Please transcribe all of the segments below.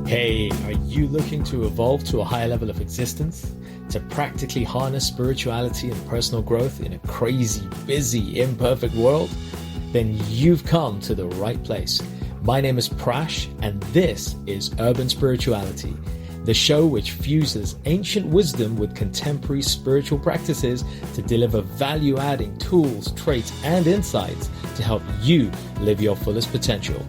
Hey, are you looking to evolve to a higher level of existence? To practically harness spirituality and personal growth in a crazy, busy, imperfect world? Then you've come to the right place. My name is Prash, and this is Urban Spirituality, the show which fuses ancient wisdom with contemporary spiritual practices to deliver value-adding tools, traits, and insights to help you live your fullest potential.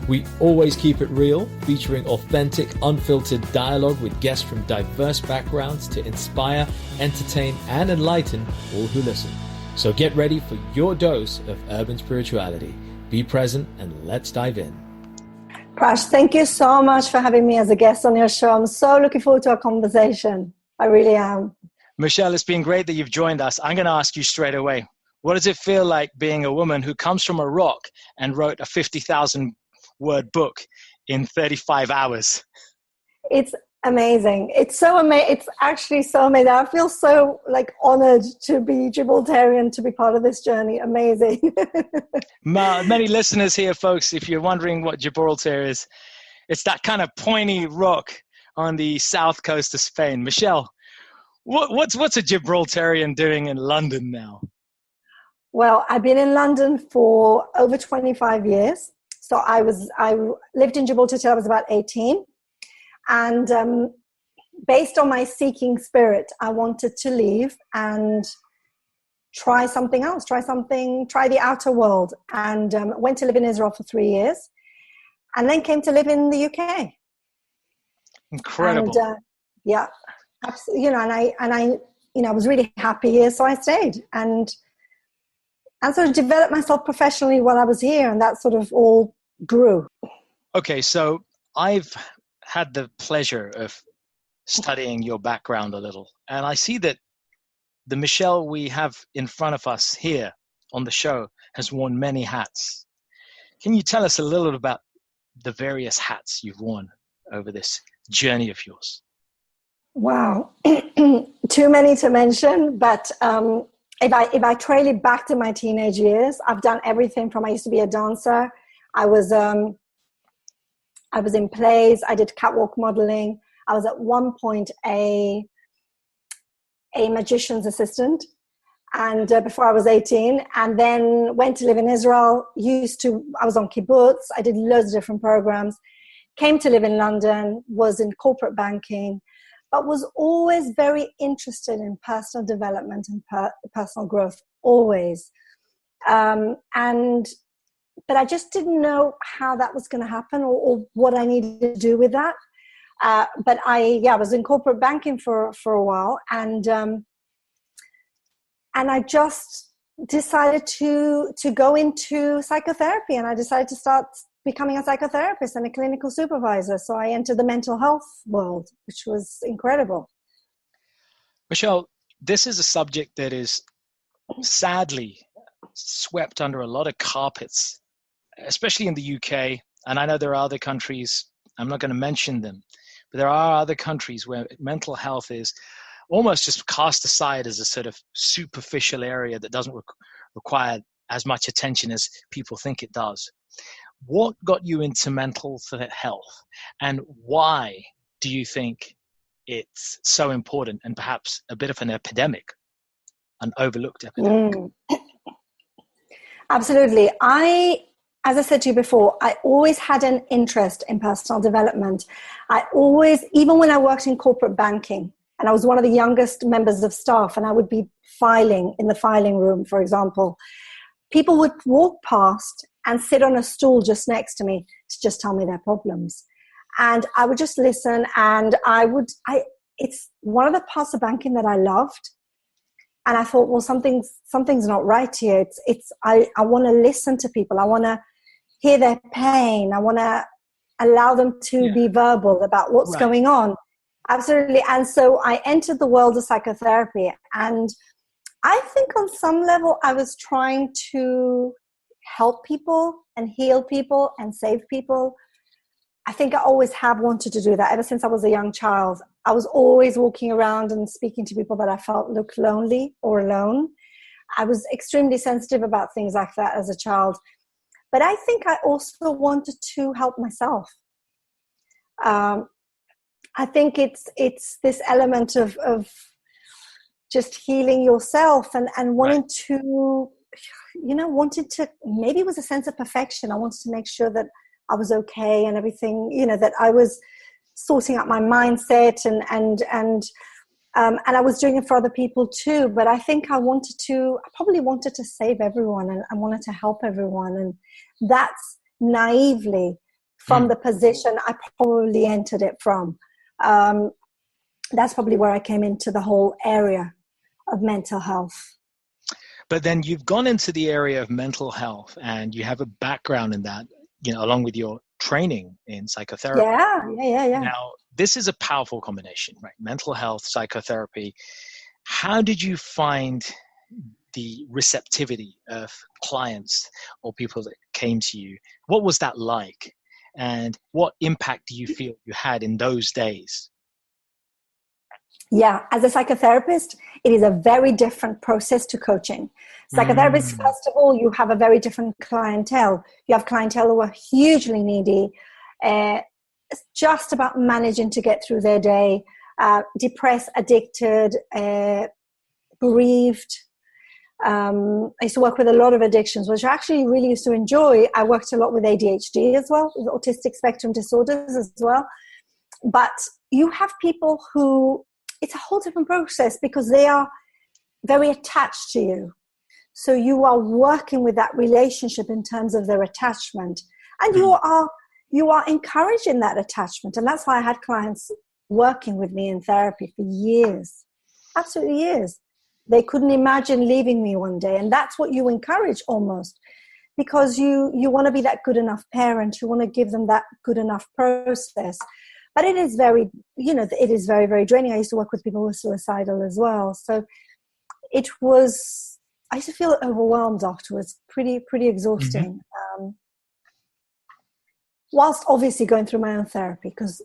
We always keep it real, featuring authentic, unfiltered dialogue with guests from diverse backgrounds to inspire, entertain, and enlighten all who listen. So get ready for your dose of urban spirituality. Be present and let's dive in. Prash, thank you so much for having me as a guest on your show. I'm so looking forward to our conversation. I really am. Michele, it's been great that you've joined us. I'm going to ask you straight away, what does it feel like being a woman who comes from Iraq and wrote a 50,000 word book in 35 hours? It's amazing. It's so amazing. It's actually so amazing. I feel so honored to be Gibraltarian, to be part of this journey. Amazing. Many listeners here, folks, if you're wondering what Gibraltar is, it's that kind of pointy rock on the south coast of Spain. Michele, what's a Gibraltarian doing in London now? Well, I've been in London for over 25 years. So I lived in Gibraltar till I was about 18. And based on my seeking spirit, I wanted to leave and try something else, try the outer world. And went to live in Israel for 3 years and then came to live in the UK. Incredible. And, yeah, absolutely. I was really happy here. So I stayed and sort of developed myself professionally while I was here. And that sort of all grew. Okay, so I've had the pleasure of studying your background a little, and I see that the Michele we have in front of us here on the show has worn many hats. Can you tell us a little about the various hats you've worn over this journey of yours? Wow, too many to mention, but if I trail it back to my teenage years, I've done everything from, I used to be a dancer. I was in plays. I did catwalk modeling. I was at one point a magician's assistant, and before I was 18, and then went to live in Israel. I was on kibbutz. I did loads of different programs. Came to live in London. Was in corporate banking, but was always very interested in personal development and personal growth. Always, but I just didn't know how that was going to happen or what I needed to do with that. But I was in corporate banking for a while, and I just decided to go into psychotherapy, and I decided to start becoming a psychotherapist and a clinical supervisor. So I entered the mental health world, which was incredible. Michele, this is a subject that is sadly swept under a lot of carpets, especially in the UK. And I know there are other countries, I'm not going to mention them, but there are other countries where mental health is almost just cast aside as a sort of superficial area that doesn't require as much attention as people think it does. What got you into mental health, and why do you think it's so important and perhaps a bit of an epidemic, an overlooked epidemic? Absolutely. As I said to you before, I always had an interest in personal development. Even when I worked in corporate banking, and I was one of the youngest members of staff, and I would be filing in the filing room, for example, people would walk past and sit on a stool just next to me to just tell me their problems. And I would just listen, and it's one of the parts of banking that I loved. And I thought, well, something's not right here. I want to listen to people. I want to hear their pain. I want to allow them to be verbal about what's going on. Absolutely. And so I entered the world of psychotherapy. And I think on some level, I was trying to help people and heal people and save people. I think I always have wanted to do that ever since I was a young child. I was always walking around and speaking to people that I felt looked lonely or alone. I was extremely sensitive about things like that as a child. But I think I also wanted to help myself. I think it's this element of just healing yourself and wanting Right. to, wanted to, maybe it was a sense of perfection. I wanted to make sure that I was okay and everything, that I was sorting out my mindset and I was doing it for other people too. But I think I probably wanted to save everyone and I wanted to help everyone. And that's naively from the position I probably entered it from. That's probably where I came into the whole area of mental health. But then you've gone into the area of mental health and you have a background in that, along with your training in psychotherapy. Yeah. Now, this is a powerful combination, right? Mental health, psychotherapy. How did you find the receptivity of clients or people that came to you? What was that like? And what impact do you feel you had in those days? Yeah, as a psychotherapist, it is a very different process to coaching. Psychotherapists, first of all, you have a very different clientele. You have clientele who are hugely needy, just about managing to get through their day, depressed, addicted, bereaved. I used to work with a lot of addictions, which I actually really used to enjoy. I worked a lot with ADHD as well, with autistic spectrum disorders as well. But you have people who, it's a whole different process because they are very attached to you. So you are working with that relationship in terms of their attachment. And you are encouraging that attachment. And that's why I had clients working with me in therapy for years, absolutely years. They couldn't imagine leaving me one day. And that's what you encourage almost, because you want to be that good enough parent. You want to give them that good enough process. But it is very, it is very, very draining. I used to work with people who were suicidal as well. So I used to feel overwhelmed afterwards, pretty exhausting. Whilst obviously going through my own therapy, because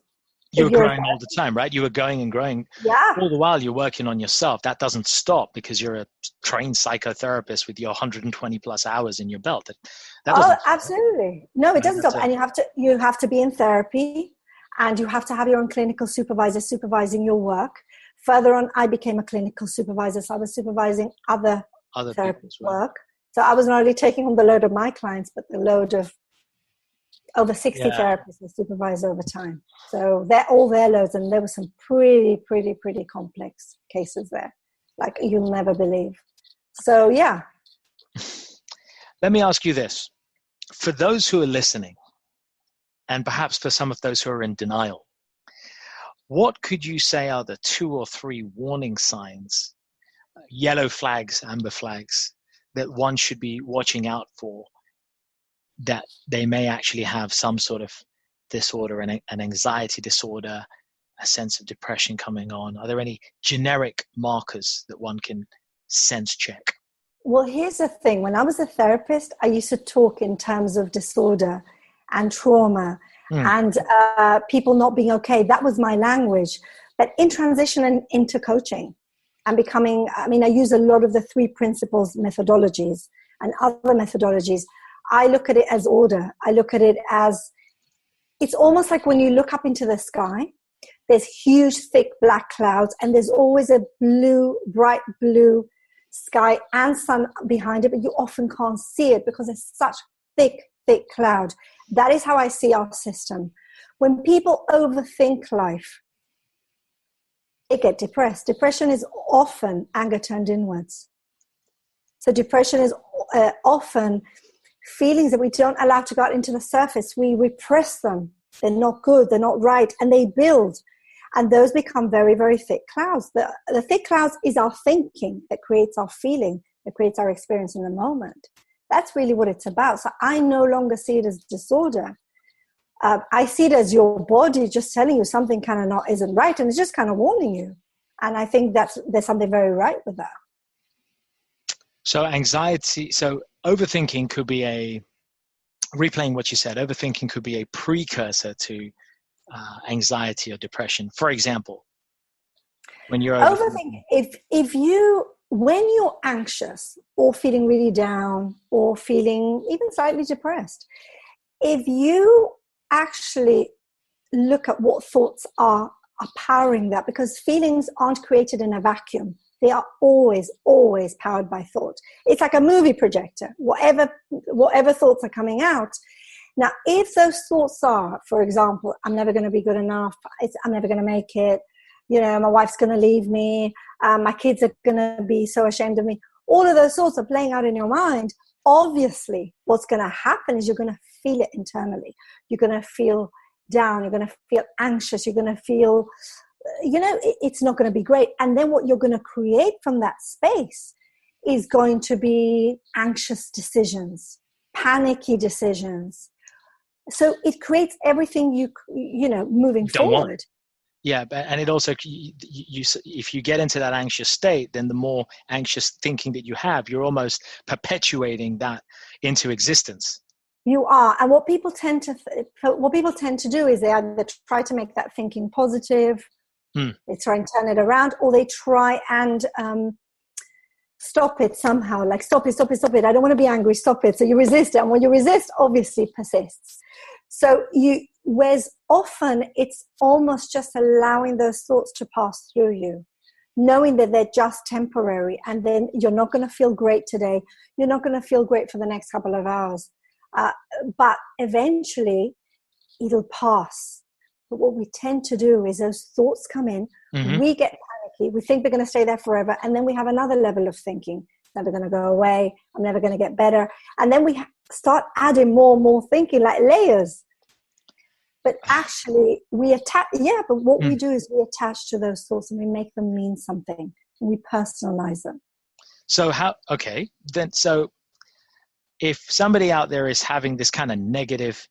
you were growing all the time, right? You were going and growing. Yeah. All the while you're working on yourself. That doesn't stop because you're a trained psychotherapist with your 120 plus hours in your belt. That doesn't stop. Absolutely. No, it doesn't stop. And you have to be in therapy, and you have to have your own clinical supervisor supervising your work. Further on, I became a clinical supervisor, so I was supervising other therapist work. So I was not only taking on the load of my clients, but the load of over 60 therapists I supervised over time. So they're all their loads, and there were some pretty complex cases there, like you'll never believe. So yeah. Let me ask you this. For those who are listening, and perhaps for some of those who are in denial, what could you say are the 2 or 3 warning signs, yellow flags, amber flags, that one should be watching out for, that they may actually have some sort of disorder, an anxiety disorder, a sense of depression coming on? Are there any generic markers that one can sense check? Well, here's the thing. When I was a therapist, I used to talk in terms of disorder and trauma and people not being okay. That was my language. But in transition and into coaching and becoming, I use a lot of the 3 principles methodologies and other methodologies. I look at it as order. I look at it as, it's almost like when you look up into the sky, there's huge, thick black clouds, and there's always a bright blue sky and sun behind it, but you often can't see it because it's such thick cloud. That is how I see our system. When people overthink life, they get depressed. Depression is often anger turned inwards. So depression is often feelings that we don't allow to go out into the surface. We repress them. They're not good. They're not right. And they build. And those become very, very thick clouds. The thick clouds is our thinking that creates our feeling, that creates our experience in the moment. That's really what it's about. So I no longer see it as disorder. I see it as your body just telling you something kind of not isn't right. And it's just kind of warning you. And I think there's something very right with that. So overthinking could be replaying what you said, overthinking could be a precursor to anxiety or depression. For example, when you're overthinking, when you're anxious or feeling really down or feeling even slightly depressed, if you actually look at what thoughts are powering that, because feelings aren't created in a vacuum. They are always, always powered by thought. It's like a movie projector. Whatever thoughts are coming out. Now, if those thoughts are, for example, I'm never going to be good enough, I'm never going to make it, my wife's going to leave me, my kids are going to be so ashamed of me, all of those thoughts are playing out in your mind. Obviously, what's going to happen is you're going to feel it internally. You're going to feel down. You're going to feel anxious. You're going to feel, it's not going to be great. And then what you're going to create from that space is going to be anxious decisions, panicky decisions. So it creates everything moving forward. Yeah, and it also, if you get into that anxious state, then the more anxious thinking that you have, you're almost perpetuating that into existence. You are, and what people tend to do is they either try to make that thinking positive, they try and turn it around, or they try and stop it somehow. Like stop it! I don't want to be angry. Stop it! So you resist it, and when you resist, obviously persists. So whereas often it's almost just allowing those thoughts to pass through you, knowing that they're just temporary, and then you're not going to feel great today. You're not going to feel great for the next couple of hours. But eventually it'll pass. But what we tend to do is those thoughts come in, we get panicky, we think they're going to stay there forever, and then we have another level of thinking. It's never going to go away. I'm never going to get better. And then we start adding more and more thinking, like layers. But actually we attach, but what we do is we attach to those thoughts and we make them mean something, and we personalize them. So if somebody out there is having this kind of negative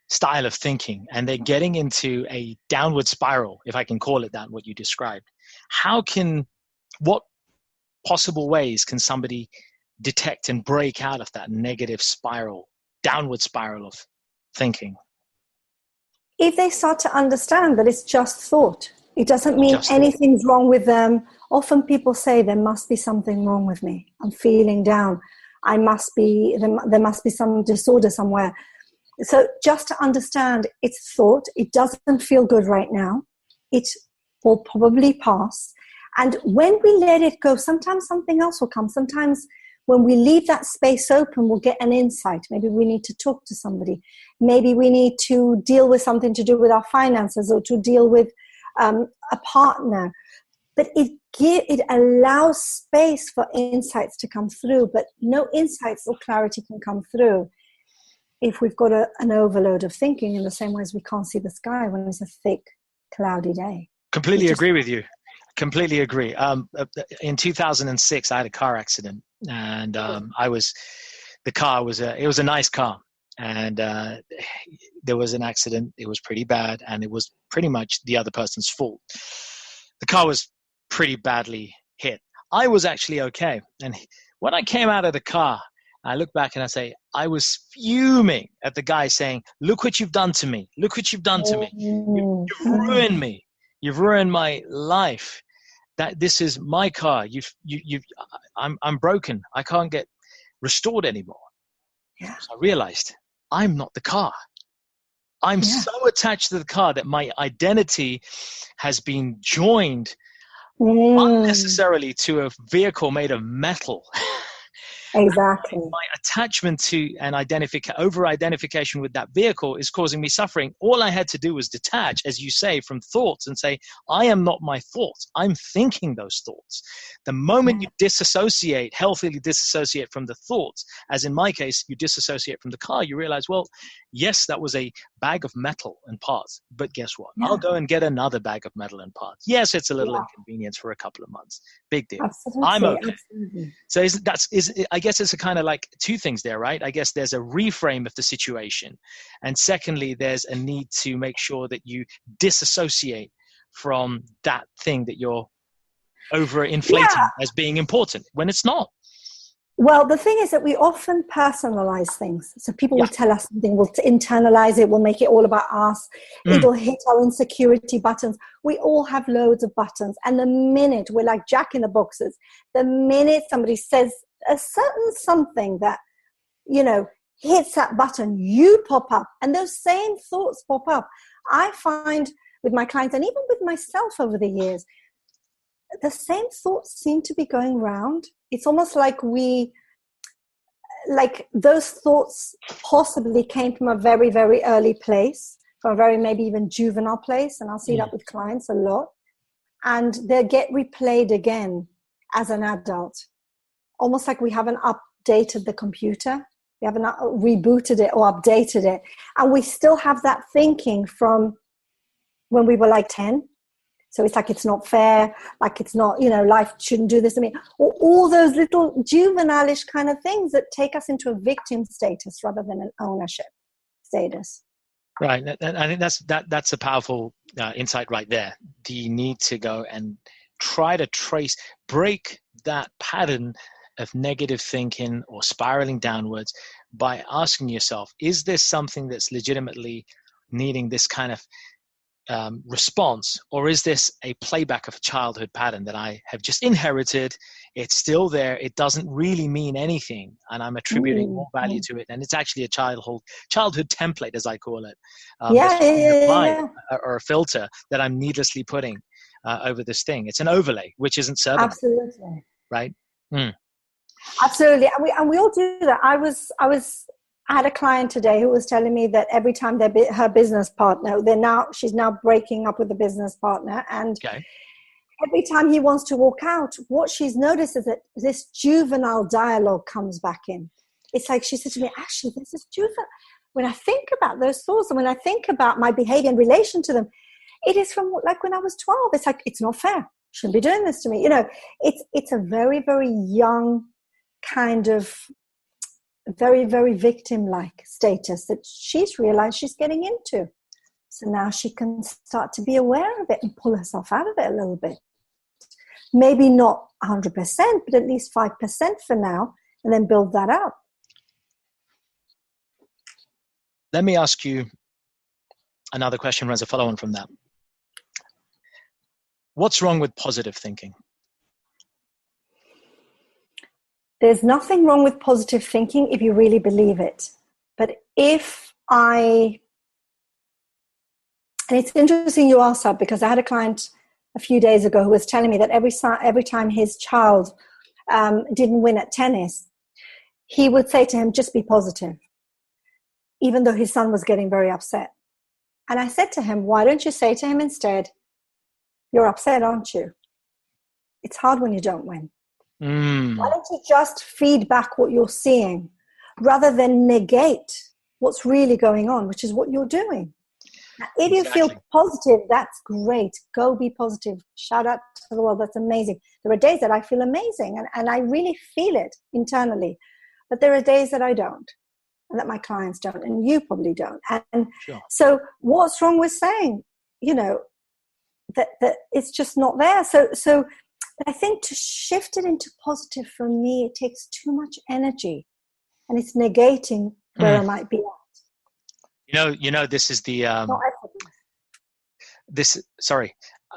style of thinking and they're getting into a downward spiral, if I can call it that, what you described, what possible ways can somebody detect and break out of that negative spiral, downward spiral of thinking? If they start to understand that it's just thought, it doesn't mean anything's wrong with them. Often people say there must be something wrong with me. I'm feeling down. There must be some disorder somewhere. So just to understand, it's thought. It doesn't feel good right now. It will probably pass. And when we let it go, sometimes something else will come. Sometimes when we leave that space open, we'll get an insight. Maybe we need to talk to somebody. Maybe we need to deal with something to do with our finances, or to deal with a partner. But it allows space for insights to come through, but no insights or clarity can come through if we've got an overload of thinking, in the same way as we can't see the sky when it's a thick, cloudy day. Completely agree with you. Completely agree. In 2006, I had a car accident, and it was a nice car, and there was an accident. It was pretty bad, and it was pretty much the other person's fault. The car was pretty badly hit. I was actually okay. And when I came out of the car, I look back and I say, I was fuming at the guy saying, look what you've done to me. Look what you've done to me. You've ruined me. You've ruined my life. That this is my car. I'm broken. I can't get restored anymore. Yeah. So I realized I'm not the car. I'm so attached to the car that my identity has been joined unnecessarily to a vehicle made of metal. Exactly. My attachment to and over-identification with that vehicle is causing me suffering. All I had to do was detach, as you say, from thoughts and say, I am not my thoughts. I'm thinking those thoughts. The moment you healthily disassociate from the thoughts, as in my case, you disassociate from the car, you realize, well, yes, that was a bag of metal and parts, but guess what? I'll go and get another bag of metal and parts. Yes, it's a little inconvenience for a couple of months. Big deal. Absolutely. I'm okay. Absolutely. So I guess it's a kind of like two things there, right? I guess there's a reframe of the situation. And secondly, there's a need to make sure that you disassociate from that thing that you're over-inflating as being important when it's not. Well, the thing is that we often personalize things. So people will tell us something, we'll internalize it, we'll make it all about us. It'll hit our insecurity buttons. We all have loads of buttons. And the minute we're like Jack in the boxes, the minute somebody says a certain something that, hits that button, you pop up, and those same thoughts pop up. I find with my clients, and even with myself over the years, the same thoughts seem to be going round. It's almost like those thoughts possibly came from a very, very early place, from a very maybe even juvenile place. And I'll see that with clients a lot. And they get replayed again as an adult. Almost like we haven't updated the computer. We haven't rebooted it or updated it. And we still have that thinking from when we were like 10. So it's like, it's not fair, like it's not, life shouldn't do this to me. Or all those little juvenile-ish kind of things that take us into a victim status rather than an ownership status. Right. And I think that's a powerful insight right there. The need to go and try to break that pattern of negative thinking or spiraling downwards by asking yourself, is this something that's legitimately needing this kind of response, or is this a playback of a childhood pattern that I have just inherited? It's still there. It doesn't really mean anything, and I'm attributing more value to it. And it's actually a childhood template, as I call it, or a filter that I'm needlessly putting over this thing. It's an overlay, which isn't serving. Absolutely. Right. Absolutely, and we all do that. I had a client today who was telling me that every time her business partner, she's now breaking up with the business partner, and every time he wants to walk out, what she's noticed is that this juvenile dialogue comes back in. It's like she said to me, "Actually, this is juvenile." When I think about those thoughts and when I think about my behavior in relation to them, it is from like when I was 12. It's like, it's not fair. Shouldn't be doing this to me. It's a very, very young kind of very, very victim-like status that she's realized she's getting into. So now she can start to be aware of it and pull herself out of it a little bit. Maybe not 100%, but at least 5% for now, and then build that up. Let me ask you another question as a follow-on from that. What's wrong with positive thinking? There's nothing wrong with positive thinking if you really believe it. But and it's interesting you asked that, because I had a client a few days ago who was telling me that every time his child didn't win at tennis, he would say to him, just be positive, even though his son was getting very upset. And I said to him, why don't you say to him instead, you're upset, aren't you? It's hard when you don't win. Why don't you just feed back what you're seeing rather than negate what's really going on, which is what you're doing. Now, if you feel positive, that's great. Go be positive. Shout out to the world. That's amazing. There are days that I feel amazing and I really feel it internally. But there are days that I don't, and that my clients don't, and you probably don't. And so what's wrong with saying, that it's just not there? So I think to shift it into positive, for me, it takes too much energy, and it's negating where I might be at. This is the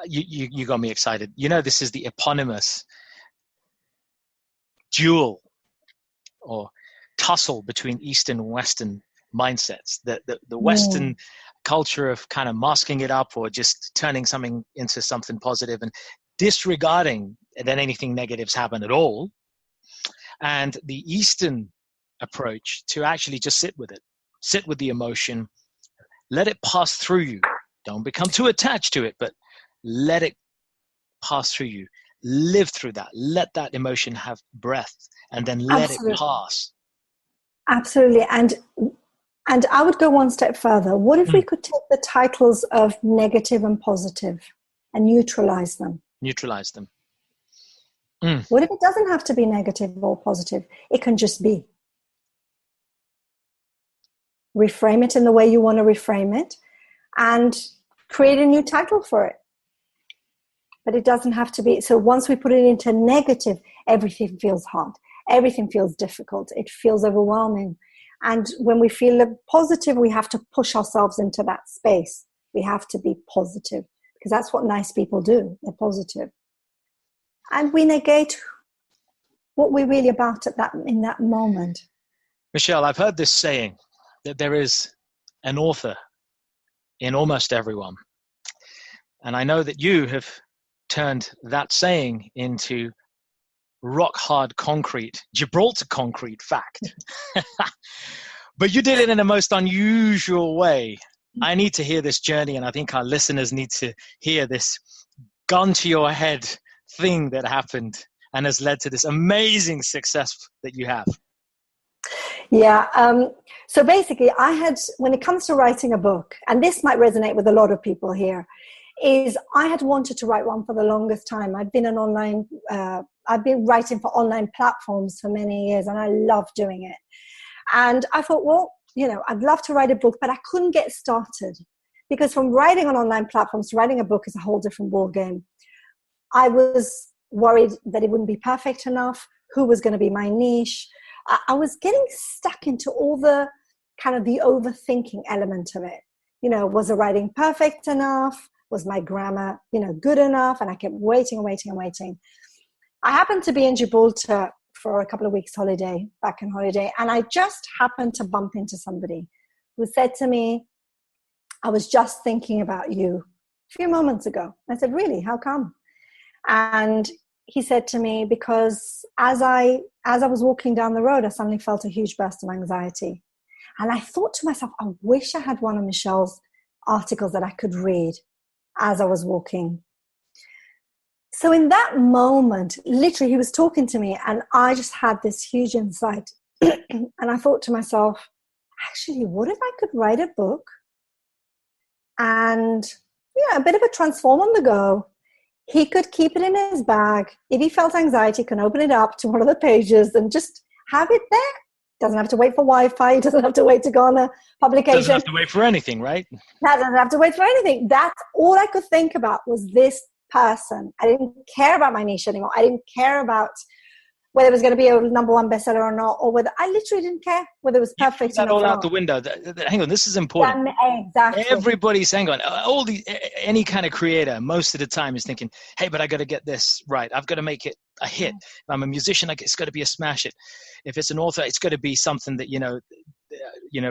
you got me excited. This is the eponymous duel or tussle between Eastern and Western mindsets. The Western culture of kind of masking it up or just turning something into something positive and disregarding that anything negatives happen at all, and the Eastern approach to actually just sit with the emotion, let it pass through you. Don't become too attached to it, but let it pass through you. Live through that. Let that emotion have breath, and then let it pass. Absolutely. And I would go one step further. What if we could take the titles of negative and positive and neutralize them? What if it doesn't have to be negative or positive? It can just be. Reframe it in the way you want to reframe it and create a new title for it. But it doesn't have to be. So once we put it into negative, everything feels hard. Everything feels difficult. It feels overwhelming. And when we feel positive, we have to push ourselves into that space. We have to be positive, because that's what nice people do. They're positive. And we negate what we're really about in that moment. Michele, I've heard this saying that there is an author in almost everyone. And I know that you have turned that saying into rock hard concrete, Gibraltar concrete fact. But you did it in a most unusual way. I need to hear this journey, and I think our listeners need to hear this gun to your head thing that happened and has led to this amazing success that you have. Yeah. So basically, when it comes to writing a book, and this might resonate with a lot of people here, is I had wanted to write one for the longest time. I've been writing for online platforms for many years, and I love doing it. And I thought, well, I'd love to write a book, but I couldn't get started because from writing on online platforms to writing a book is a whole different ballgame. I was worried that it wouldn't be perfect enough. Who was going to be my niche? I was getting stuck into all the kind of the overthinking element of it. Was the writing perfect enough? Was my grammar, good enough? And I kept waiting and waiting and waiting. I happened to be in Gibraltar for a couple of weeks back in holiday. And I just happened to bump into somebody who said to me, I was just thinking about you a few moments ago. I said, really? How come? And he said to me, because as I was walking down the road, I suddenly felt a huge burst of anxiety. And I thought to myself, I wish I had one of Michele's articles that I could read as I was walking. So in that moment, literally he was talking to me and I just had this huge insight. And I thought to myself, actually, what if I could write a book and, a bit of a transform on the go? He could keep it in his bag. If he felt anxiety, he can open it up to one of the pages and just have it there. Doesn't have to wait for Wi-Fi. Doesn't have to wait to go on a publication. Doesn't have to wait for anything, right? That doesn't have to wait for anything. That's all I could think about was this person. I didn't care about my niche anymore. I didn't care about whether it was going to be a number one bestseller or not, or whether I literally didn't care whether it was perfect. That all out the window. Hang on, this is important. Exactly. Everybody's hang on. Any kind of creator, most of the time is thinking, "Hey, but I got to get this right. I've got to make it a hit. If I'm a musician, it's got to be a smash hit. If it's an author, it's got to be something that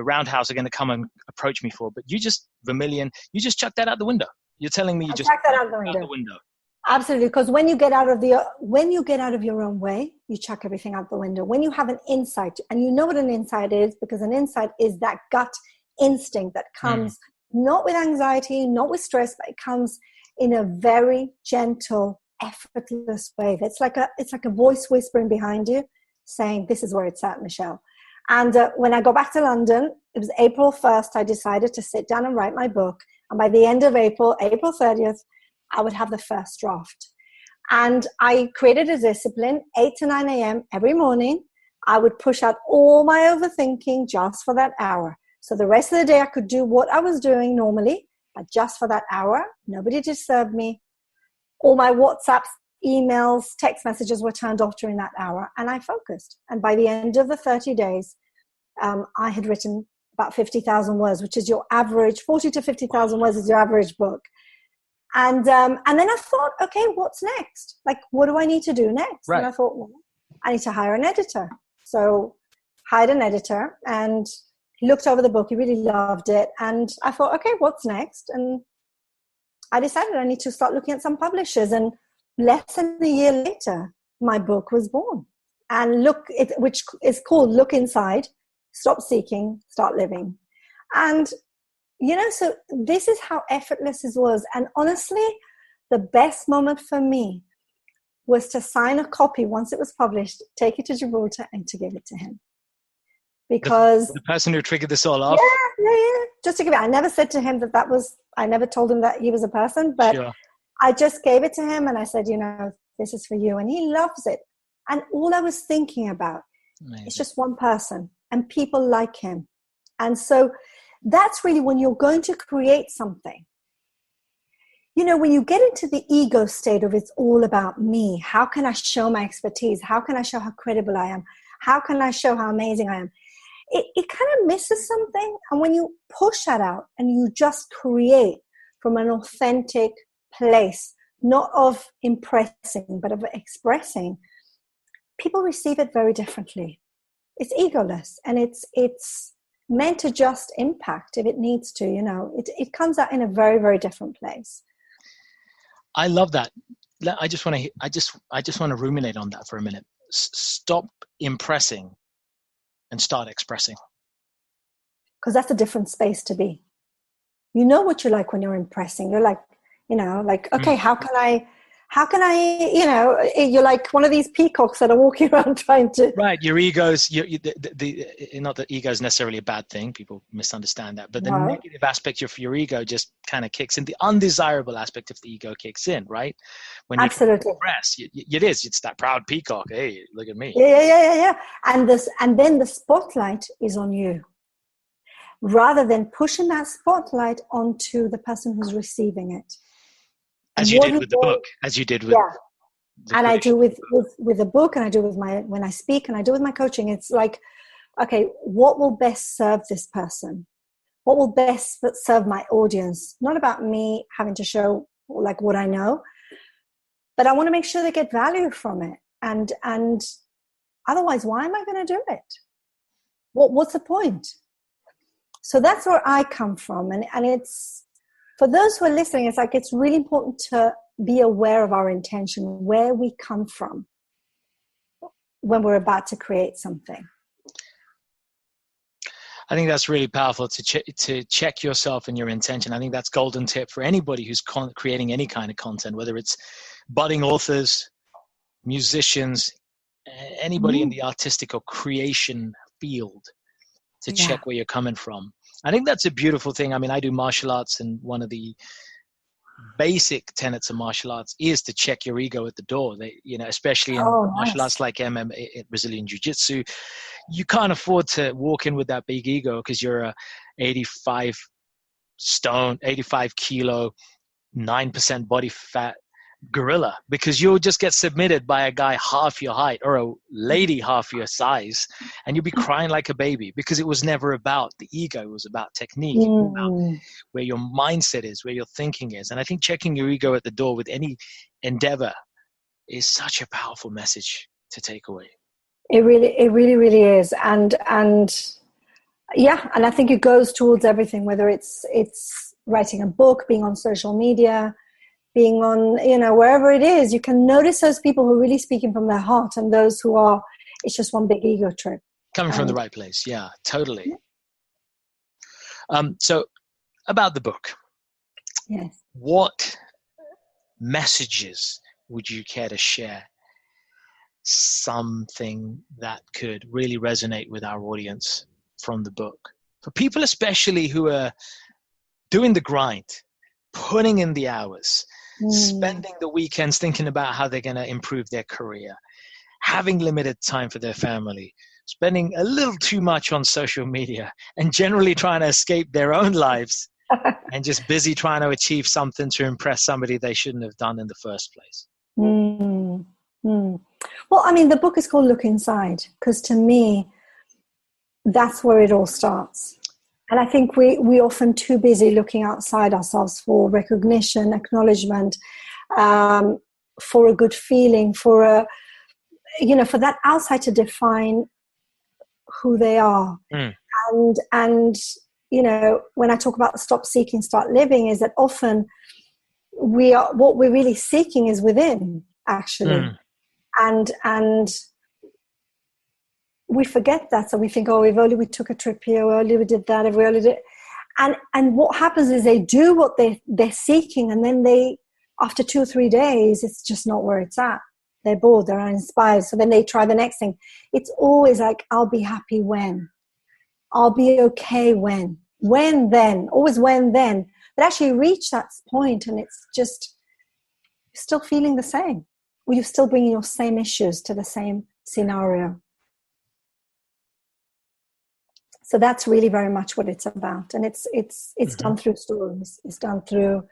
Roundhouse are going to come and approach me for." But you just you just chuck that out the window. You're telling me you just chuck that out the window. Absolutely, because when you get out of your own way, you chuck everything out the window. When you have an insight, and you know what an insight is, because an insight is that gut instinct that comes not with anxiety, not with stress, but it comes in a very gentle, effortless way. It's like a voice whispering behind you, saying, "This is where it's at, Michele." And when I got back to London, it was April 1st. I decided to sit down and write my book, and by the end of April 30th. I would have the first draft. And I created a discipline, 8 to 9 a.m. every morning. I would push out all my overthinking just for that hour. So the rest of the day I could do what I was doing normally, but just for that hour. Nobody disturbed me. All my WhatsApps, emails, text messages were turned off during that hour, and I focused. And by the end of the 30 days, I had written about 50,000 words, which is your average, 40 to 50,000 words is your average book. And then I thought, okay, what's next? Like, what do I need to do next? Right. And I thought, well, I need to hire an editor. So hired an editor and he looked over the book. He really loved it. And I thought, okay, what's next? And I decided I need to start looking at some publishers. And less than a year later, my book was born. And which is called Look Inside, Stop Seeking, Start Living. And so this is how effortless it was. And honestly, the best moment for me was to sign a copy once it was published, take it to Gibraltar and to give it to him. Because the person who triggered this all off? Yeah. Just to give it. I never said to him I never told him that he was a person, but sure. I just gave it to him and I said, this is for you. And he loves it. And all I was thinking about is just one person and people like him. And so that's really when you're going to create something. When you get into the ego state of it's all about me, how can I show my expertise? How can I show how credible I am? How can I show how amazing I am? It kind of misses something. And when you push that out and you just create from an authentic place, not of impressing, but of expressing, people receive it very differently. it's egoless, and it's meant to just impact if it needs to. It comes out in a very, very different place. I love that. I just want to ruminate on that for a minute. Stop impressing and start expressing. Because that's a different space to be. You know what you're like when you're impressing. You're like, okay, how can I, you're like one of these peacocks that are walking around trying to. Right. Your ego's, not that ego is necessarily a bad thing. People misunderstand that. But the negative aspect of your ego just kind of kicks in. The undesirable aspect of the ego kicks in, right? When you express, it's that proud peacock. Hey, look at me. Yeah. And then the spotlight is on you, rather than pushing that spotlight onto the person who's receiving it. As you did with the book, as you did with. Yeah. And I do with the book, and I do with when I speak, and I do with my coaching. It's like, okay, what will best serve this person? What will best serve my audience? Not about me having to show like what I know, but I want to make sure they get value from it. And otherwise, why am I going to do it? What's the point? So that's where I come from. And it's, for those who are listening, it's like, it's really important to be aware of our intention, where we come from when we're about to create something. I think that's really powerful to check yourself and your intention. I think that's golden tip for anybody who's creating any kind of content, whether it's budding authors, musicians, anybody in the artistic or creation field, to check where you're coming from. I think that's a beautiful thing. I mean, I do martial arts, and one of the basic tenets of martial arts is to check your ego at the door. Especially in martial arts like MMA, Brazilian Jiu-Jitsu, you can't afford to walk in with that big ego because you're a 85 kilo, 9% body fat gorilla, because you'll just get submitted by a guy half your height or a lady half your size, and you'll be crying like a baby, because it was never about the ego. It was about technique, about where your mindset is, where your thinking is. And I think checking your ego at the door with any endeavor is such a powerful message to take away. It really is. And yeah, and I think it goes towards everything, whether it's writing a book, being on social media, being on, wherever it is. You can notice those people who are really speaking from their heart, and those who are, it's just one big ego trip. Coming from the right place. Yeah, totally. So about the book. Yes. What messages would you care to share? Something that could really resonate with our audience from the book, for people especially who are doing the grind, putting in the hours, spending the weekends thinking about how they're going to improve their career, having limited time for their family, spending a little too much on social media, and generally trying to escape their own lives and just busy trying to achieve something to impress somebody they shouldn't have done in the first place. Well, I mean, the book is called Look Inside, because to me, that's where it all starts. And I think we often too busy looking outside ourselves for recognition, acknowledgement, for a good feeling, for that outside to define who they are. And when I talk about stop seeking, start living, is that often what we're really seeking is within, actually. And we forget that. So we think, if only we took a trip here, or only we did that, if we only did. And what happens is they do what they're seeking, and then after 2 or 3 days, it's just not where it's at. They're bored, they're uninspired. So then they try the next thing. It's always like, I'll be happy when. I'll be okay when. When then. Always when then. But actually reach that point, and it's just, you're still feeling the same. Or you're still bringing your same issues to the same scenario. So that's really very much what it's about. And it's done through stories. It's done through,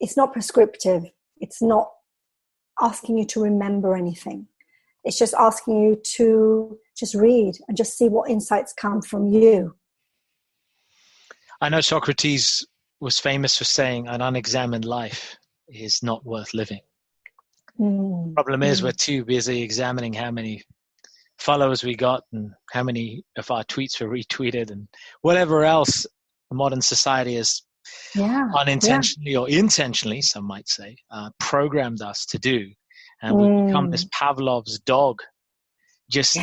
it's not prescriptive. It's not asking you to remember anything. It's just asking you to just read and just see what insights come from you. I know Socrates was famous for saying an unexamined life is not worth living. Problem is, we're too busy examining how many followers we got and how many of our tweets were retweeted and whatever else modern society has unintentionally or intentionally, some might say, programmed us to do. And we become this Pavlov's dog, just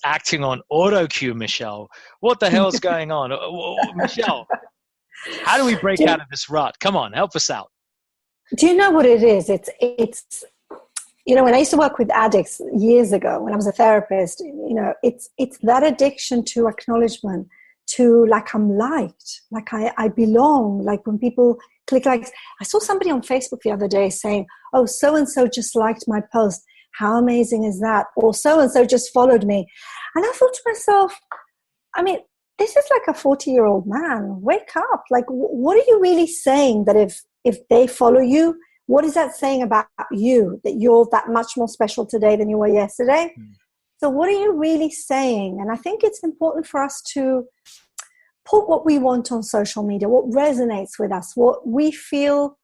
acting on auto cue. Michelle, what the hell's going on? Michelle, how do we break out of this rut? Come on, help us out. Do you know what it is? It's when I used to work with addicts years ago, when I was a therapist, it's that addiction to acknowledgement, to like I'm liked, like I belong, like when people click likes. I saw somebody on Facebook the other day saying, oh, so-and-so just liked my post. How amazing is that? Or so-and-so just followed me. And I thought to myself, I mean, this is like a 40-year-old man. Wake up. Like, what are you really saying that if they follow you, what is that saying about you, that you're that much more special today than you were yesterday? So what are you really saying? And I think it's important for us to put what we want on social media, what resonates with us, what we feel,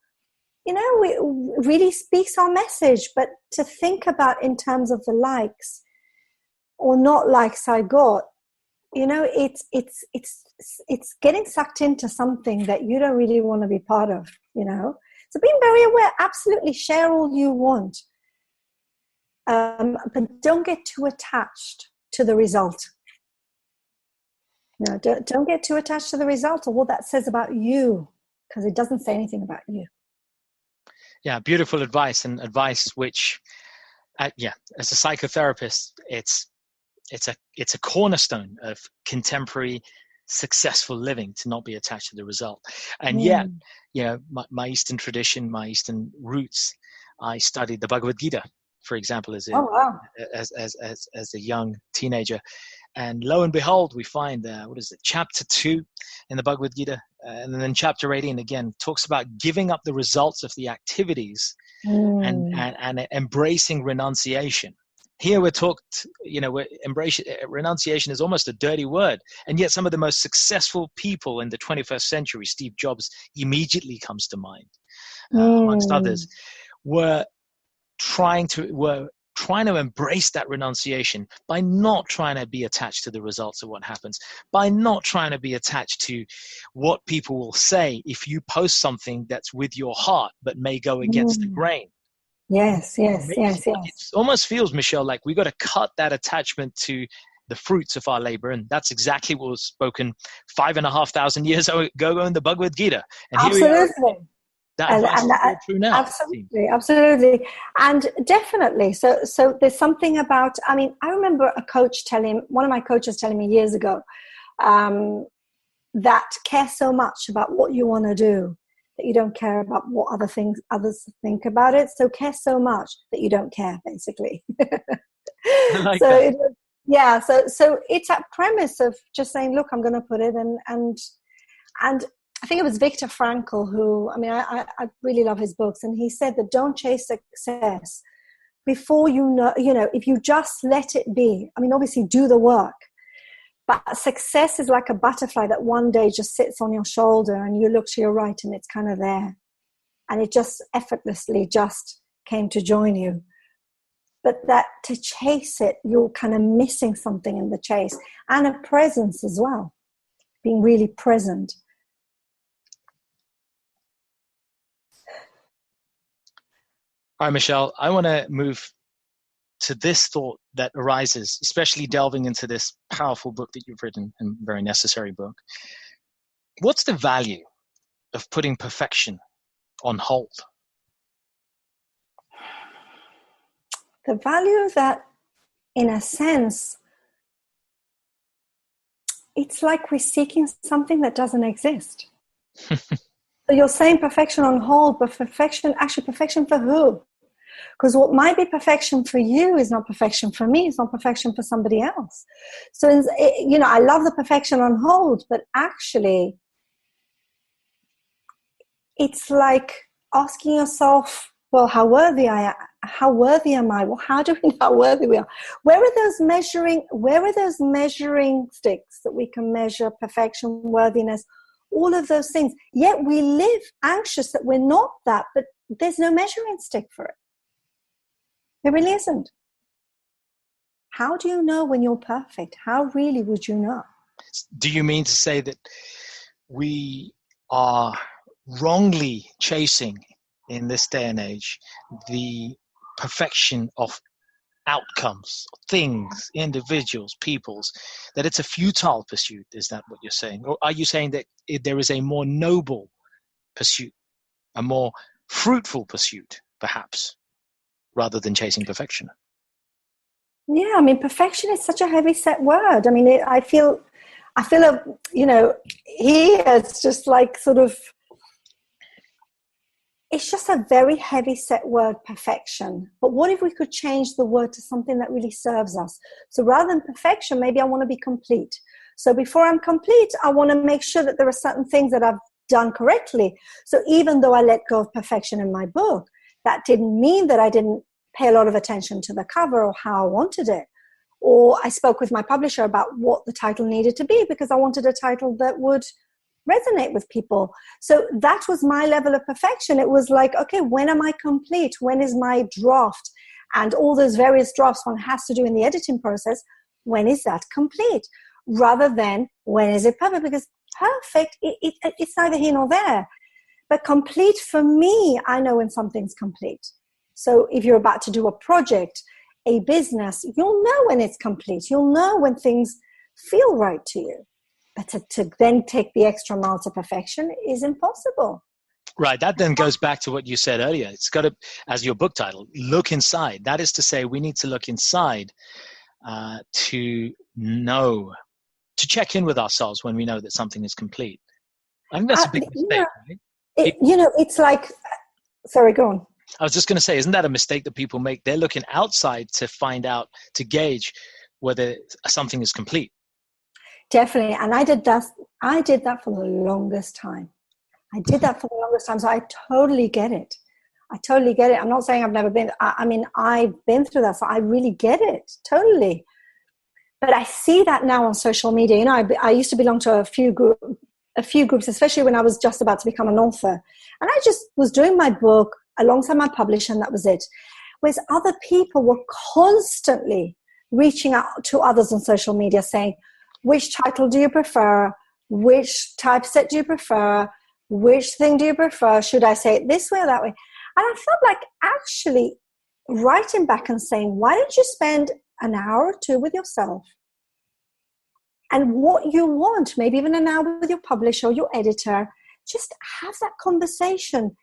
really speaks our message, but to think about in terms of the likes or not likes I got, it's getting sucked into something that you don't really want to be part of, So being very aware, absolutely share all you want. But don't get too attached to the result. No, don't get too attached to the result or what that says about you, because it doesn't say anything about you. Yeah, beautiful advice, and advice which, as a psychotherapist, it's a cornerstone of contemporary successful living, to not be attached to the result. And yet, my Eastern tradition, my Eastern roots, I studied the Bhagavad Gita, for example, as a young teenager. And lo and behold, we find, chapter 2 in the Bhagavad Gita, and then chapter 18 again talks about giving up the results of the activities and embracing renunciation. Here renunciation is almost a dirty word. And yet some of the most successful people in the 21st century, Steve Jobs immediately comes to mind, amongst others, were trying to embrace that renunciation by not trying to be attached to the results of what happens, by not trying to be attached to what people will say if you post something that's with your heart but may go against the grain. Yes. It almost feels, Michelle, like we got to cut that attachment to the fruits of our labor, and that's exactly what was spoken 5,500 years ago in the Bhagavad Gita. And absolutely. Here we are. That advice is still true now. Absolutely. And definitely. So there's something about, I remember one of my coaches telling me years ago, that care so much about what you want to do, that you don't care about what others think about it. So care so much that you don't care, basically. I like that. So it's that premise of just saying, look, I'm going to put it and I think it was Viktor Frankl who, I really love his books, and he said that don't chase success before if you just let it be. Obviously do the work, but success is like a butterfly that one day just sits on your shoulder and you look to your right and it's kind of there. And it just effortlessly just came to join you. But that to chase it, you're kind of missing something in the chase, and a presence as well, being really present. All right, Michelle, I want to move to this thought that arises, especially delving into this powerful book that you've written, and very necessary book. What's the value of putting perfection on hold? The value of that, in a sense, it's like we're seeking something that doesn't exist. So you're saying perfection on hold, but perfection for who? Because what might be perfection for you is not perfection for me. It's not perfection for somebody else. So, I love the perfection on hold, but actually it's like asking yourself, well, how worthy am I? Well, how do we know how worthy we are? Where are those measuring sticks that we can measure perfection, worthiness, all of those things? Yet we live anxious that we're not that, but there's no measuring stick for it. There really isn't. How do you know when you're perfect? How really would you know? Do you mean to say that we are wrongly chasing, in this day and age, the perfection of outcomes, things, individuals, peoples, that it's a futile pursuit? Is that what you're saying? Or are you saying that there is a more noble pursuit, a more fruitful pursuit, perhaps, rather than chasing perfection? Yeah, I mean, perfection is such a heavy set word. I mean, I feel, here it's just like sort of, it's just a very heavy set word, perfection. But what if we could change the word to something that really serves us? So rather than perfection, maybe I want to be complete. So before I'm complete, I want to make sure that there are certain things that I've done correctly. So even though I let go of perfection in my book, that didn't mean that I didn't pay a lot of attention to the cover or how I wanted it. Or I spoke with my publisher about what the title needed to be because I wanted a title that would resonate with people. So that was my level of perfection. It was like, okay, when am I complete? When is my draft? And all those various drafts one has to do in the editing process, when is that complete? Rather than when is it perfect? Because perfect, it's neither here nor there. But complete for me, I know when something's complete. So if you're about to do a project, a business, you'll know when it's complete. You'll know when things feel right to you. But to then take the extra mile to perfection is impossible. Right. That then goes back to what you said earlier. It's got to, as your book title, look inside. That is to say, we need to look inside to know, to check in with ourselves when we know that something is complete. I think that's a big mistake, right? It's like, sorry, go on. I was just going to say, isn't that a mistake that people make? They're looking outside to find out, to gauge whether something is complete. Definitely. And I did that for the longest time. So I totally get it. I'm not saying I've never been. I mean, I've been through that. So I really get it. Totally. But I see that now on social media. I used to belong to a few groups, especially when I was just about to become an author. And I just was doing my book alongside my publisher, and that was it. Whereas other people were constantly reaching out to others on social media saying, which title do you prefer? Which typeset do you prefer? Which thing do you prefer? Should I say it this way or that way? And I felt like actually writing back and saying, why don't you spend an hour or two with yourself? And what you want, maybe even an hour with your publisher or your editor, just have that conversation.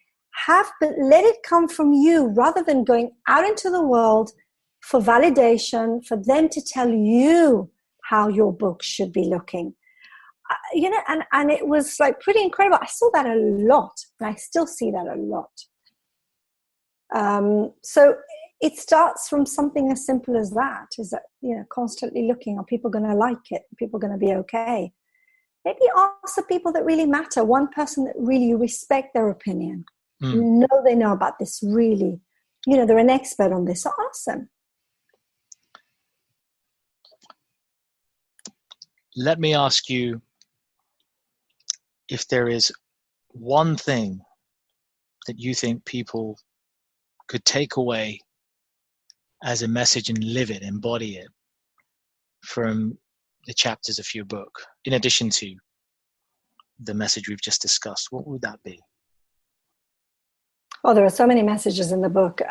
But let it come from you rather than going out into the world for validation, for them to tell you how your book should be looking. And it was like pretty incredible. I saw that a lot, and I still see that a lot. So it starts from something as simple as that, is that, constantly looking, are people going to like it? Are people going to be okay? Maybe ask the people that really matter, one person that really you respect their opinion. You know they know about this really. They're an expert on this, so ask them. Let me ask you if there is one thing that you think people could take away as a message and live it, embody it from the chapters of your book, in addition to the message we've just discussed, what would that be? Well, there are so many messages in the book.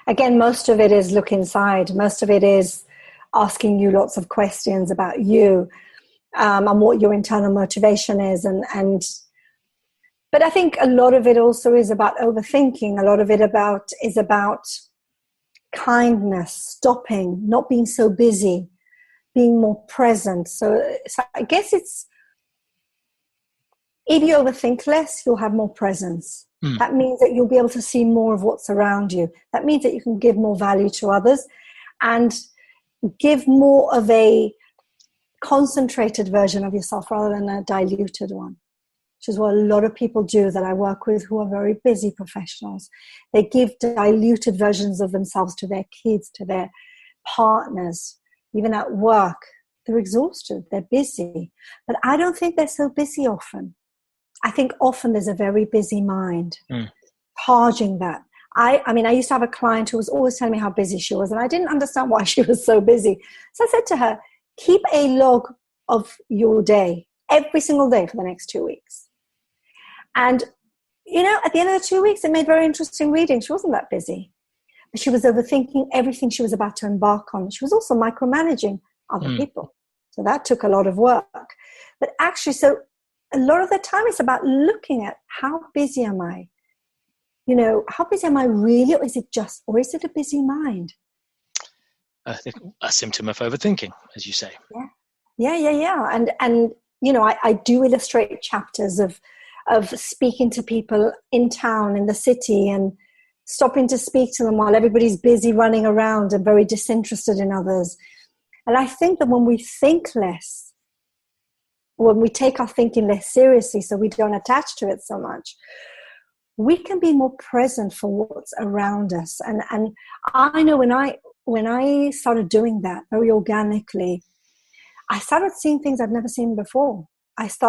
Again, most of it is look inside. Most of it is asking you lots of questions about you and what your internal motivation is. But I think a lot of it also is about overthinking. A lot of it is about kindness, stopping, not being so busy, being more present. So I guess it's, if you overthink less, you'll have more presence. That means that you'll be able to see more of what's around you. That means that you can give more value to others and give more of a concentrated version of yourself rather than a diluted one, which is what a lot of people do that I work with who are very busy professionals. They give diluted versions of themselves to their kids, to their partners, even at work. They're exhausted, they're busy. But I don't think they're so busy often. I think often there's a very busy mind charging that. I mean, I used to have a client who was always telling me how busy she was, and I didn't understand why she was so busy. So I said to her, keep a log of your day, every single day for the next 2 weeks. And, you know, at the end of the 2 weeks, it made very interesting reading. She wasn't that busy. But she was overthinking everything she was about to embark on. She was also micromanaging other people. So that took a lot of work. But actually, so a lot of the time it's about looking at how busy am I? You know, how busy am I really? Or is it a busy mind? I think a symptom of overthinking, as you say. Yeah. And you know, I do illustrate chapters of speaking to people in town, in the city, and stopping to speak to them while everybody's busy running around and very disinterested in others. And I think that when we think less, when we take our thinking less seriously, so we don't attach to it so much, we can be more present for what's around us. And I know when I started doing that very organically, I started seeing things I'd never seen before. It's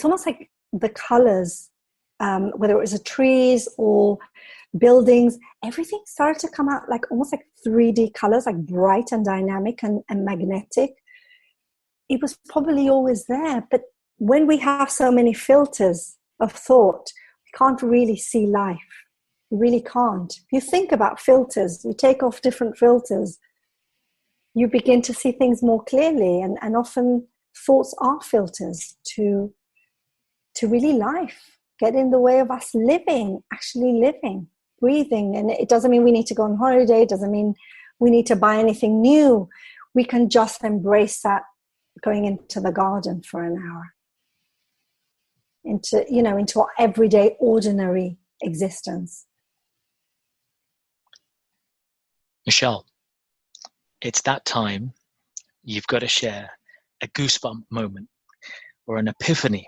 almost like the colors, whether it was the trees or buildings, everything started to come out like almost like 3D colors, like bright and dynamic and magnetic. It was probably always there, but when we have so many filters of thought, we can't really see life. You really can't. If you think about filters, you take off different filters, you begin to see things more clearly, and often thoughts are filters to really life, get in the way of us actually living, breathing. And it doesn't mean we need to go on holiday. It doesn't mean we need to buy anything new. We can just embrace that, going into the garden for an hour, into our everyday, ordinary existence. Michele, it's that time. You've got to share a goosebump moment or an epiphany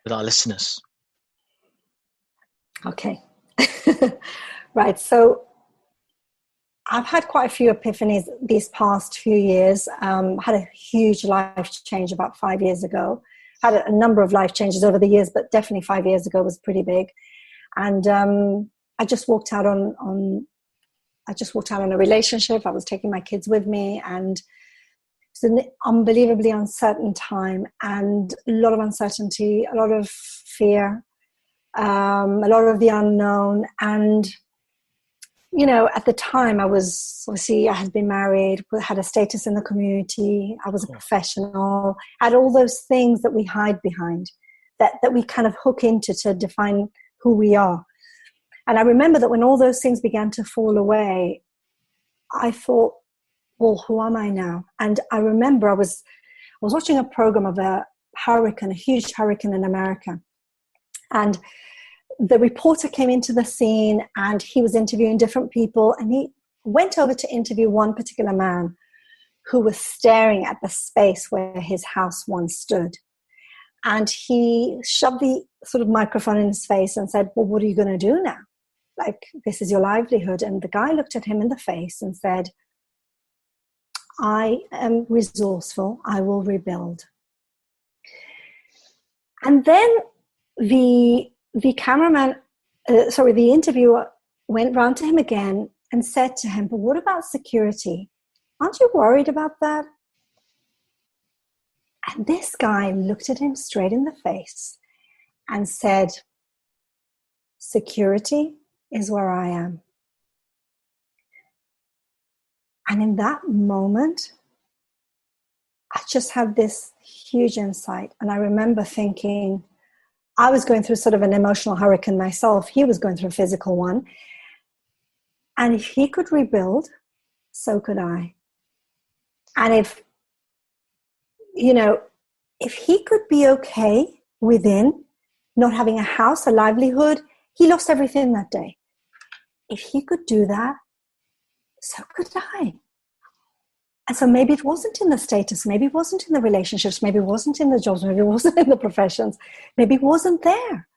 with our listeners. Okay. Right. So I've had quite a few epiphanies these past few years. Had a huge life change about 5 years ago. Had a number of life changes over the years, but definitely 5 years ago was pretty big. And I just walked out on a relationship. I was taking my kids with me, and it's an unbelievably uncertain time, and a lot of uncertainty, a lot of fear, a lot of the unknown. And, you know, at the time I had been married, had a status in the community. I was a professional, had all those things that we hide behind, that we kind of hook into to define who we are. And I remember that when all those things began to fall away, I thought, well, who am I now? And I remember I was watching a program of a huge hurricane in America. And the reporter came into the scene, and he was interviewing different people. And he went over to interview one particular man who was staring at the space where his house once stood. And he shoved the sort of microphone in his face and said, well, what are you going to do now? Like, this is your livelihood. And the guy looked at him in the face and said, I am resourceful. I will rebuild. And then the interviewer went round to him again and said to him, but what about security? Aren't you worried about that? And this guy looked at him straight in the face and said, security is where I am. And in that moment, I just had this huge insight. And I remember thinking, I was going through sort of an emotional hurricane myself. He was going through a physical one. And if he could rebuild, so could I. And if he could be okay within not having a house, a livelihood, he lost everything that day. If he could do that, so could I. And so maybe it wasn't in the status, maybe it wasn't in the relationships, maybe it wasn't in the jobs, maybe it wasn't in the professions, maybe it wasn't there.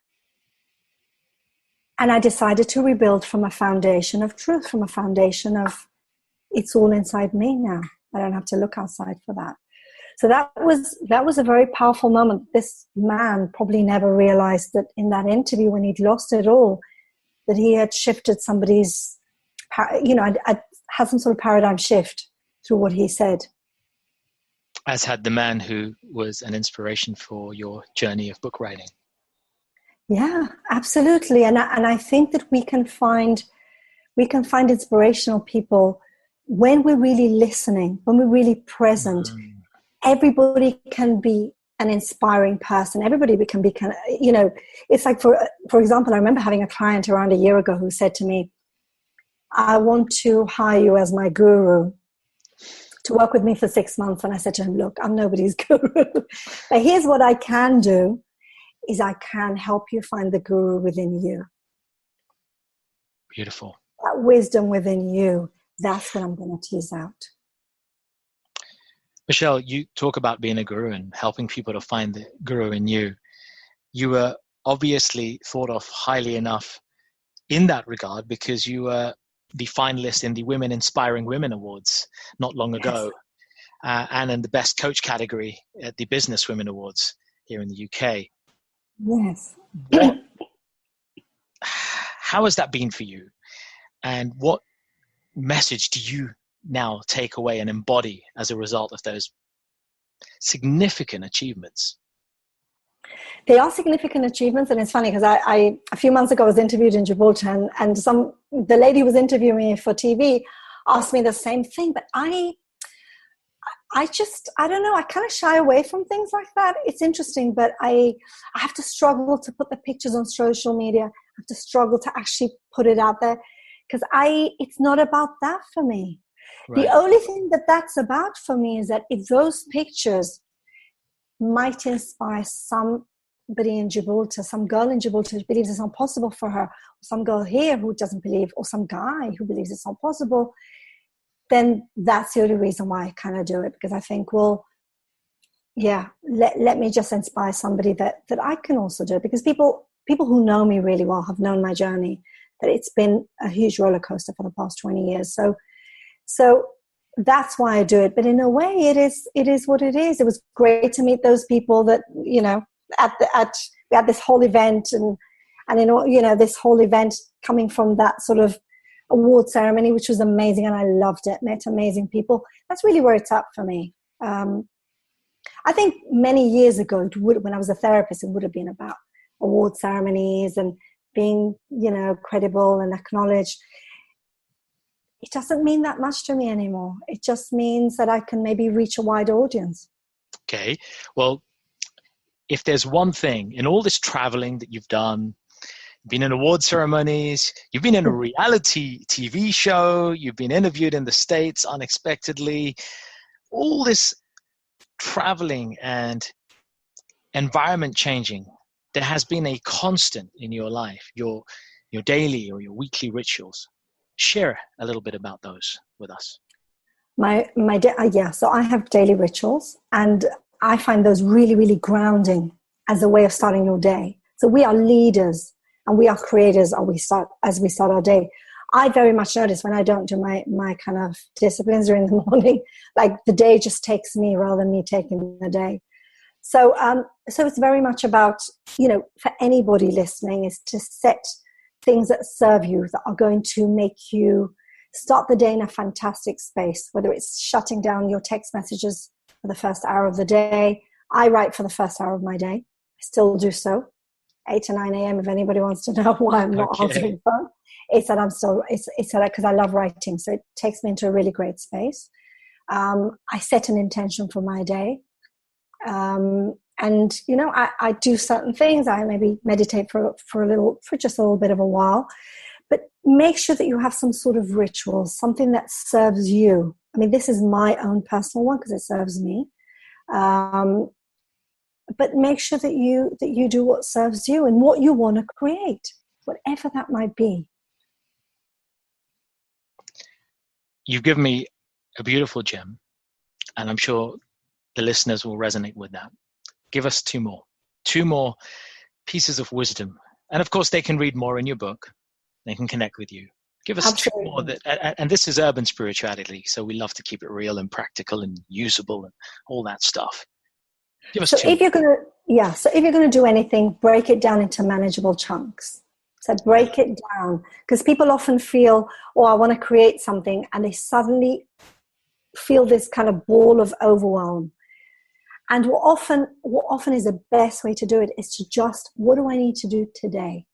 And I decided to rebuild from a foundation of truth, from a foundation of it's all inside me now. I don't have to look outside for that. So that was a very powerful moment. This man probably never realized that in that interview, when he'd lost it all, that he had shifted somebody's, I'd had some sort of paradigm shift through what he said. As had the man who was an inspiration for your journey of book writing. Yeah, absolutely. And I think that we can find inspirational people when we're really listening, when we're really present. Everybody can be an inspiring person. Everybody can be it's like, for example, I remember having a client around a year ago who said to me, I want to hire you as my guru to work with me for 6 months. And I said to him, look, I'm nobody's guru. But here's what I can do, is I can help you find the guru within you. Beautiful. That wisdom within you, that's what I'm going to tease out. Michele, you talk about being a guru and helping people to find the guru in you. You were obviously thought of highly enough in that regard because you were the finalist in the Women Inspiring Women Awards not long ago, and in the Best Coach category at the Business Women Awards here in the UK. Yes. How has that been for you? And what message do you now take away and embody as a result of those significant achievements? They are significant achievements, and it's funny because I a few months ago was interviewed in Gibraltar, and the lady who was interviewing me for TV asked me the same thing, but I don't know, I kind of shy away from things like that. It's interesting, but I have to struggle to put the pictures on social media. I have to struggle to actually put it out there because it's not about that for me. Right. The only thing that's about for me is that if those pictures might inspire somebody in Gibraltar, some girl in Gibraltar who believes it's not possible for her, or some girl here who doesn't believe, or some guy who believes it's not possible, then that's the only reason why I kind of do it, because I think, well, yeah, let me just inspire somebody that I can also do it, because people who know me really well have known my journey, that it's been a huge roller coaster for the past 20 years. So that's why I do it. But in a way, it is what it is. It was great to meet those people that, we had this whole event and this whole event coming from that sort of award ceremony, which was amazing, and I loved it. Met amazing people. That's really where it's at for me. I think many years ago, when I was a therapist, it would have been about award ceremonies and being, credible and acknowledged. It doesn't mean that much to me anymore. It just means that I can maybe reach a wide audience. Okay. Well, if there's one thing in all this traveling that you've done, been in award ceremonies, you've been in a reality TV show, you've been interviewed in the States unexpectedly, all this traveling and environment changing, there has been a constant in your life, your daily or your weekly rituals. Share a little bit about those with us. So I have daily rituals, and I find those really, really grounding as a way of starting your day. So we are leaders and we are creators as we start our day. I very much notice when I don't do my kind of disciplines during the morning, like the day just takes me rather than me taking the day. So it's very much about, for anybody listening, is to set things that serve you, that are going to make you start the day in a fantastic space, whether it's shutting down your text messages for the first hour of the day. I write for the first hour of my day. I still do so, 8 to 9 a.m. if anybody wants to know why I'm not answering the phone. It's that because I love writing, so it takes me into a really great space. I set an intention for my day. I do certain things. I maybe meditate for just a little bit of a while, but make sure that you have some sort of ritual, something that serves you. I mean, this is my own personal one because it serves me. But make sure that you do what serves you and what you want to create, whatever that might be. You've given me a beautiful gem, and I'm sure the listeners will resonate with that. Give us two more pieces of wisdom. And of course, they can read more in your book. They can connect with you. Give us Absolutely. 2 more. And this is urban spirituality, so we love to keep it real and practical and usable and all that stuff. Give us 2. If you're going to do anything, break it down into manageable chunks. So break it down, because people often feel, oh, I want to create something, and they suddenly feel this kind of ball of overwhelm. And what often is the best way to do it is to just, what do I need to do today?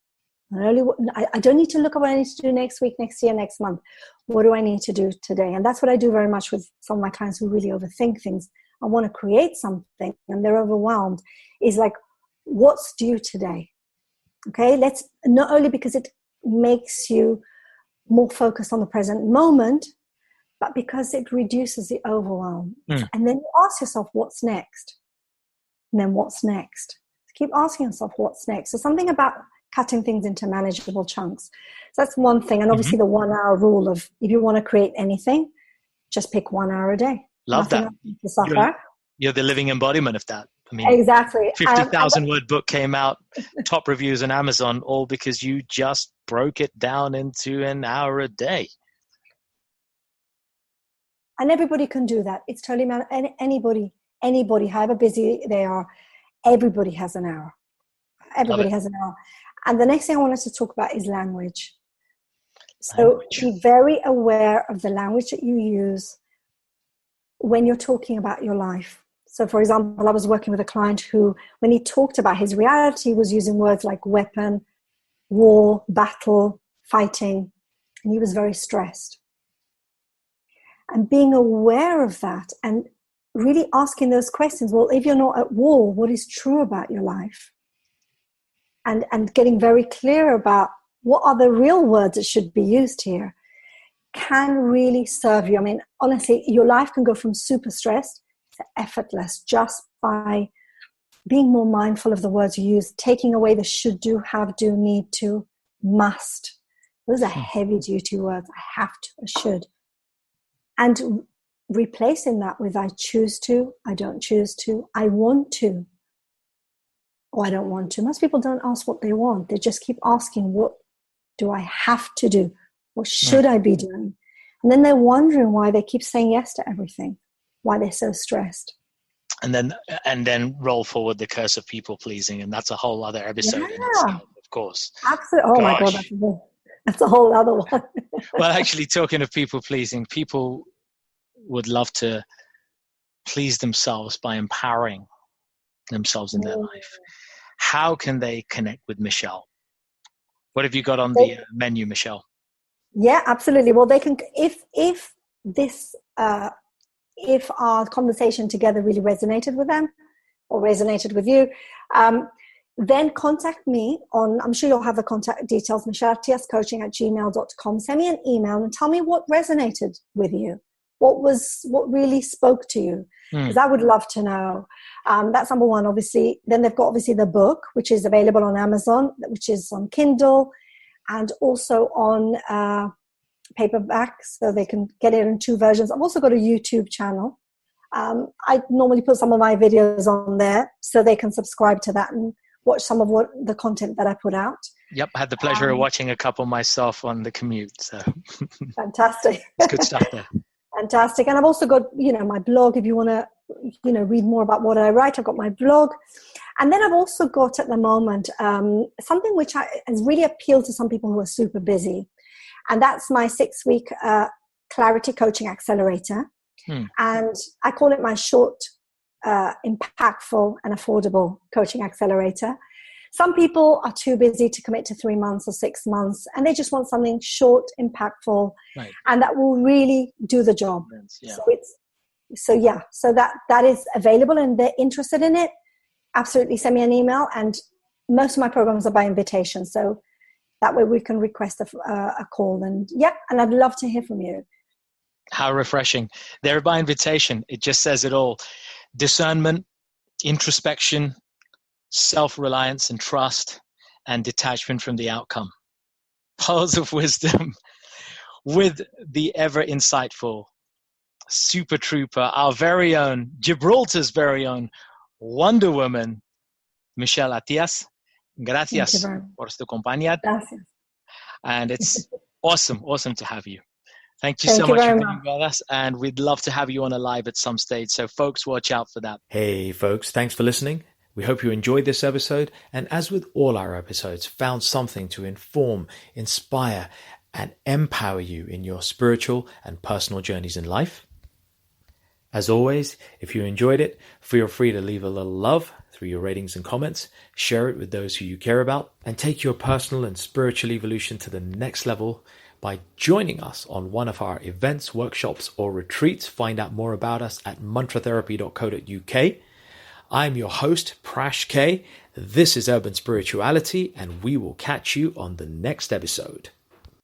I don't need to look at what I need to do next week, next year, next month. What do I need to do today? And that's what I do very much with some of my clients who really overthink things. I want to create something and they're overwhelmed. Is like, what's due today? Okay, let's, not only because it makes you more focused on the present moment, but because it reduces the overwhelm. And then you ask yourself, what's next? And then what's next? Keep asking yourself, what's next? So something about cutting things into manageable chunks. So that's one thing. And obviously the 1 hour rule of, if you want to create anything, just pick 1 hour a day. Love Nothing that. to suffer. You're the living embodiment of that. I mean, exactly. 50,000 word book came out, top reviews on Amazon, all because you just broke it down into an hour a day. And everybody can do that. It's totally anybody, however busy they are, everybody has an hour. Everybody has an hour. And the next thing I wanted to talk about is language. So be very aware of the language that you use when you're talking about your life. So for example, I was working with a client who, when he talked about his reality, was using words like weapon, war, battle, fighting, and he was very stressed. And being aware of that and really asking those questions, well, if you're not at war, what is true about your life? And getting very clear about what are the real words that should be used here can really serve you. I mean, honestly, your life can go from super stressed to effortless just by being more mindful of the words you use, taking away the should do, have do, need to, must. Those are heavy duty words. I have to, I should. And replacing that with I choose to, I don't choose to, I want to, or I don't want to. Most people don't ask what they want. They just keep asking, what do I have to do? What should I be doing? And then they're wondering why they keep saying yes to everything, why they're so stressed. And then roll forward the curse of people pleasing. And that's a whole other episode in itself, of course. Absolutely. Oh my God, that's a whole other one. Well, actually, talking of people pleasing, people would love to please themselves by empowering themselves in their life. How can they connect with Michele? What have you got on the menu, Michele? Yeah, absolutely. Well, they can, if our conversation together really resonated with them or resonated with you, then contact me on, I'm sure you'll have the contact details, Michele Attias.Coaching@gmail.com. Send me an email and tell me what resonated with you. What really spoke to you? Because I would love to know. That's number one, obviously. Then they've got obviously the book, which is available on Amazon, which is on Kindle and also on paperback, so they can get it in 2 versions. I've also got a YouTube channel. I normally put some of my videos on there so they can subscribe to that and watch some of the content that I put out. Yep, I had the pleasure of watching a couple myself on the commute. So fantastic. It's good stuff there. Fantastic. And I've also got, my blog. If you want to, read more about what I write, I've got my blog. And then I've also got at the moment something which has really appealed to some people who are super busy. And that's my 6-week Clarity Coaching Accelerator. And I call it my short, impactful and affordable coaching accelerator. Some people are too busy to commit to 3 months or 6 months, and they just want something short, impactful, and that will really do the job. Yeah. So that is available, and they're interested in it. Absolutely, send me an email, and most of my programs are by invitation, so that way we can request a call. And I'd love to hear from you. How refreshing! They're by invitation. It just says it all: discernment, introspection, self-reliance and trust, and detachment from the outcome. Pearls of wisdom with the ever insightful super trooper, our very own, Gibraltar's very own Wonder Woman, Michele Attias. Gracias por tu compañía. Gracias. And it's awesome to have you. Thank you so much for being with us, and we'd love to have you on a live at some stage. So folks, watch out for that. Hey folks, thanks for listening. We hope you enjoyed this episode, and as with all our episodes, found something to inform, inspire, and empower you in your spiritual and personal journeys in life. As always, if you enjoyed it, feel free to leave a little love through your ratings and comments, share it with those who you care about, and take your personal and spiritual evolution to the next level by joining us on one of our events, workshops, or retreats. Find out more about us at mantratherapy.co.uk. I'm your host, Prash K. This is Urban Spirituality, and we will catch you on the next episode.